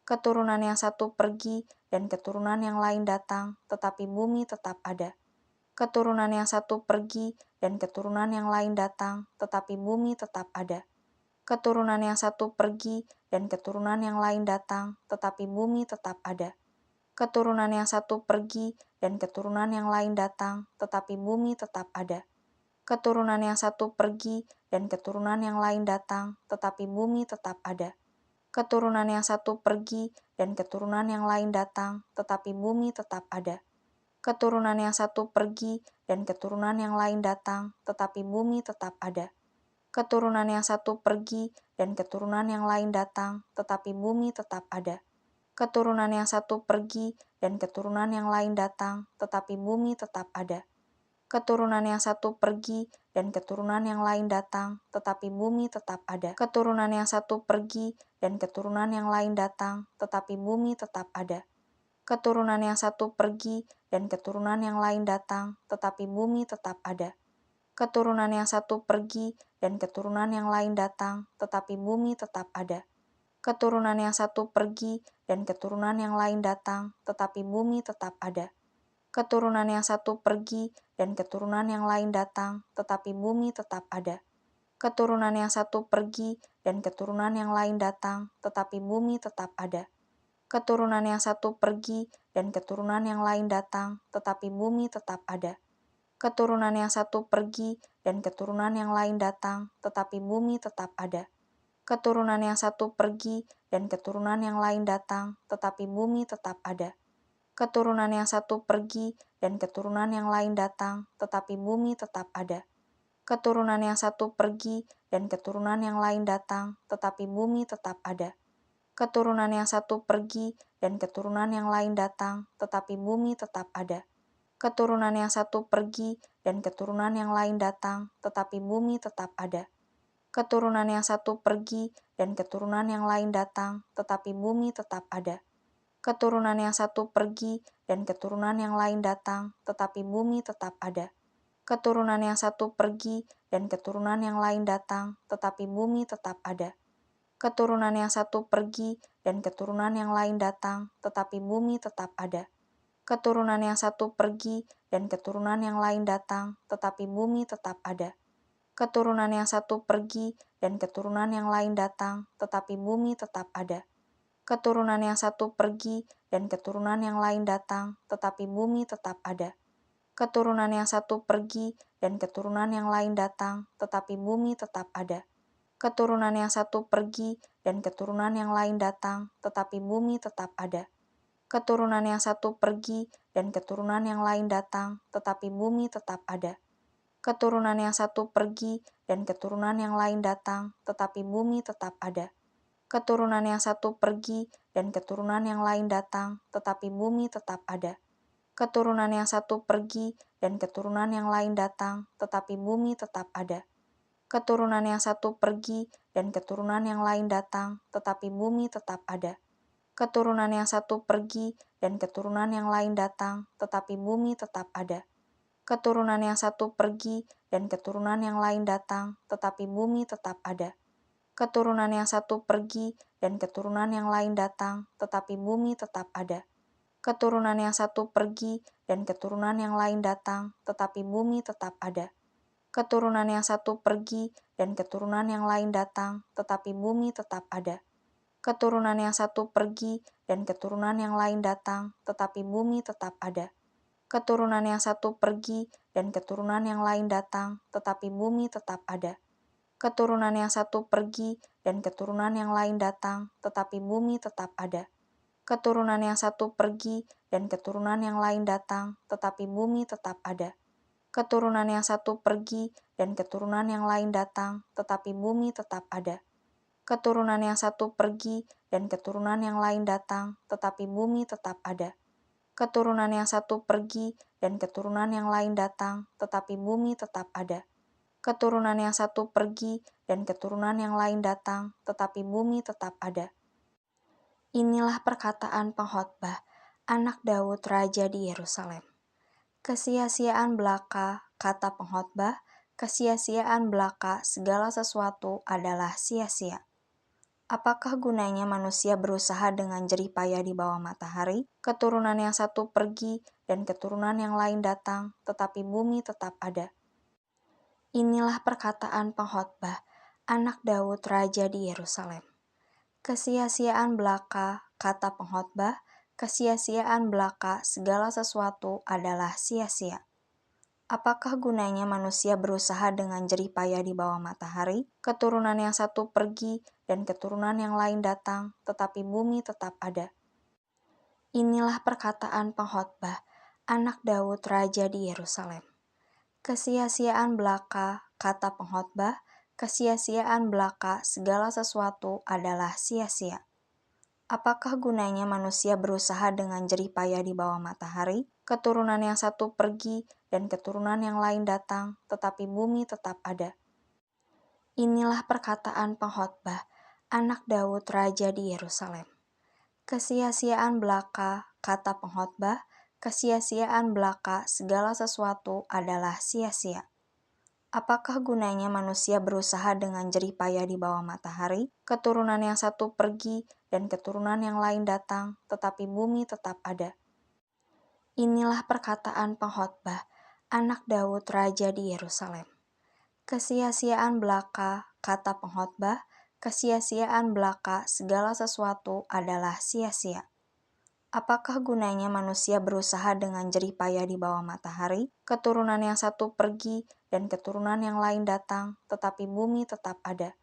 Keturunan yang satu pergi dan keturunan yang lain datang, tetapi bumi tetap ada. Keturunan yang satu pergi dan keturunan yang lain datang, tetapi bumi tetap ada. Keturunan yang satu pergi dan keturunan yang lain datang, tetapi bumi tetap ada. Keturunan yang satu pergi dan keturunan yang lain datang, tetapi bumi tetap ada. Keturunan yang satu pergi dan keturunan yang lain datang, tetapi bumi tetap ada. Keturunan yang satu pergi dan keturunan yang lain datang, tetapi bumi tetap ada. Keturunan yang satu pergi dan keturunan yang lain datang, tetapi bumi tetap ada. Keturunan yang satu pergi dan keturunan yang lain datang, tetapi bumi tetap ada. Keturunan yang satu pergi dan keturunan yang lain datang, tetapi bumi tetap ada. Keturunan yang satu pergi dan keturunan yang lain datang, tetapi bumi tetap ada. Keturunan yang satu pergi dan keturunan yang lain datang, tetapi bumi tetap ada. Keturunan yang satu pergi dan keturunan yang lain datang, tetapi bumi tetap ada. Keturunan yang satu pergi dan keturunan yang lain datang, tetapi bumi tetap ada. Keturunan yang satu pergi dan keturunan yang lain datang, tetapi bumi tetap ada. Keturunan yang satu pergi dan keturunan yang lain datang, tetapi bumi tetap ada. Keturunan yang satu pergi dan keturunan yang lain datang, tetapi bumi tetap ada. Keturunan yang satu pergi dan keturunan yang lain datang, tetapi bumi tetap ada. Keturunan yang satu pergi dan keturunan yang lain datang, tetapi bumi tetap ada. Keturunan yang satu pergi dan keturunan yang lain datang, tetapi bumi tetap ada. Keturunan yang satu pergi dan keturunan yang lain datang, tetapi bumi tetap ada. Keturunan yang satu pergi dan keturunan yang lain datang, tetapi bumi tetap ada. Keturunan yang satu pergi dan keturunan yang lain datang, tetapi bumi tetap ada. Keturunan yang satu pergi dan keturunan yang lain datang, tetapi bumi tetap ada. Keturunan yang satu pergi dan keturunan yang lain datang, tetapi bumi tetap ada. Keturunan yang satu pergi dan keturunan yang lain datang, tetapi bumi tetap ada. Keturunan yang satu pergi dan keturunan yang lain datang, tetapi bumi tetap ada. Keturunan yang satu pergi dan keturunan yang lain datang, tetapi bumi tetap ada. Keturunan yang satu pergi dan keturunan yang lain datang, tetapi bumi tetap ada. Keturunan yang satu pergi dan keturunan yang lain datang, tetapi bumi tetap ada. Keturunan yang satu pergi dan keturunan yang lain datang, tetapi bumi tetap ada. Keturunan yang satu pergi dan keturunan yang lain datang, tetapi bumi tetap ada. Keturunan yang satu pergi dan keturunan yang lain datang, tetapi bumi tetap ada. Keturunan yang satu pergi dan keturunan yang lain datang, tetapi bumi tetap ada. Keturunan yang satu pergi dan keturunan yang lain datang, tetapi bumi tetap ada. Keturunan yang satu pergi dan keturunan yang lain datang, tetapi bumi tetap ada. Keturunan yang satu pergi dan keturunan yang lain datang, tetapi bumi tetap ada. Keturunan yang satu pergi dan keturunan yang lain datang, tetapi bumi tetap ada. Keturunan yang satu pergi dan keturunan yang lain datang, tetapi bumi tetap ada. Keturunan yang satu pergi dan keturunan yang lain datang, tetapi bumi tetap ada. Keturunan yang satu pergi dan keturunan yang lain datang, tetapi bumi tetap ada. Keturunan yang satu pergi dan keturunan yang lain datang, tetapi bumi tetap ada. Keturunan yang satu pergi dan keturunan yang lain datang, tetapi bumi tetap ada. Keturunan yang satu pergi dan keturunan yang lain datang, tetapi bumi tetap ada. Keturunan yang satu pergi dan keturunan yang lain datang, tetapi bumi tetap ada. Keturunan yang satu pergi dan keturunan yang lain datang, tetapi bumi tetap ada. Keturunan yang satu pergi dan keturunan yang lain datang, tetapi bumi tetap ada. Keturunan yang satu pergi dan keturunan yang lain datang, tetapi bumi tetap ada. Keturunan yang satu pergi dan keturunan yang lain datang, tetapi bumi tetap ada. Keturunan yang satu pergi dan keturunan yang lain datang, tetapi bumi tetap ada. Keturunan yang satu pergi dan keturunan yang lain datang, tetapi bumi tetap ada. Inilah perkataan pengkhotbah, anak Daud Raja di Yerusalem. Kesia-siaan belaka, kata pengkhotbah, kesia-siaan belaka segala sesuatu adalah sia-sia. Apakah gunanya manusia berusaha dengan jerih payah di bawah matahari? Keturunan yang satu pergi dan keturunan yang lain datang, tetapi bumi tetap ada. Inilah perkataan pengkhotbah, anak Daud raja di Yerusalem. Kesia-siaan belaka, kata pengkhotbah, kesia-siaan belaka segala sesuatu adalah sia-sia. Apakah gunanya manusia berusaha dengan jerih payah di bawah matahari? Keturunan yang satu pergi dan keturunan yang lain datang, tetapi bumi tetap ada. Inilah perkataan pengkhotbah, anak Daud raja di Yerusalem. Kesia-siaan belaka, kata pengkhotbah, kesia-siaan belaka segala sesuatu adalah sia-sia. Apakah gunanya manusia berusaha dengan jerih payah di bawah matahari? Keturunan yang satu pergi dan keturunan yang lain datang, tetapi bumi tetap ada. Inilah perkataan pengkhotbah, anak Daud raja di Yerusalem. Kesia-siaan belaka, kata pengkhotbah, kesia-siaan belaka segala sesuatu adalah sia-sia. Apakah gunanya manusia berusaha dengan jerih payah di bawah matahari? Keturunan yang satu pergi dan keturunan yang lain datang, tetapi bumi tetap ada. Inilah perkataan pengkhotbah, anak Daud raja di Yerusalem. Kesia-siaan belaka, kata pengkhotbah, kesia-siaan belaka segala sesuatu adalah sia-sia. Apakah gunanya manusia berusaha dengan jerih payah di bawah matahari? Keturunan yang satu pergi dan keturunan yang lain datang, tetapi bumi tetap ada.